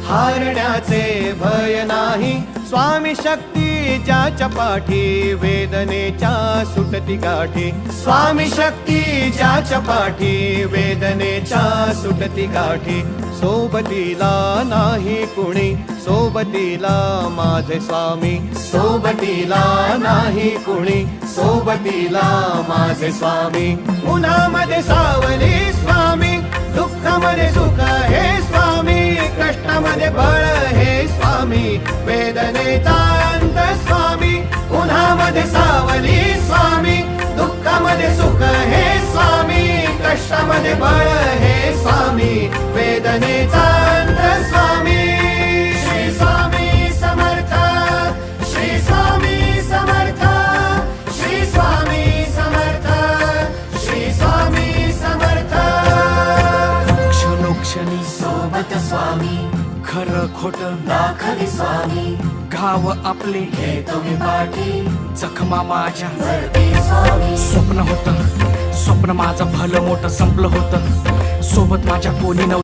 हारण्याचे भय नाही, स्वामी शक्ती ज्याच्या पाठी, वेदनेच्या सुटती गाठी. स्वामी शक्ती ज्याच्या पाठी, वेदनेच्या सुटती गाठी. सोबतीला नाही कुणी, सोबतीला माझे स्वामी. सोबतीला नाही कुणी, सोबतीला माझे स्वामी. उन्हामध्ये सावली स्वामी, दुःखामध्ये सुख हे स्वामी, कष्टामध्ये बळ हे स्वामी, वेदनेचा अंत स्वामी. उन्हामध्ये सावली स्वामी, दुःखामध्ये सुख हे स्वामी, कष्टामध्ये बळ हे स्वामी, वेदनेचा अंत स्वामी. श्री स्वामी समर्थ, श्री स्वामी समर्थ, श्री स्वामी समर्थ, श्री स्वामी समर्थ. क्षणोक्षणी सोबत स्वामी, खरं खोट दाखवी स्वामी. गाव आपले घेतो मी पाठी, जखमा माझ्या भरती स्वामी. स्वप्न होतं, स्वप्न माझं भलं मोठं संपलं होतं. सोबत माझ्या कोणी नव्हतं.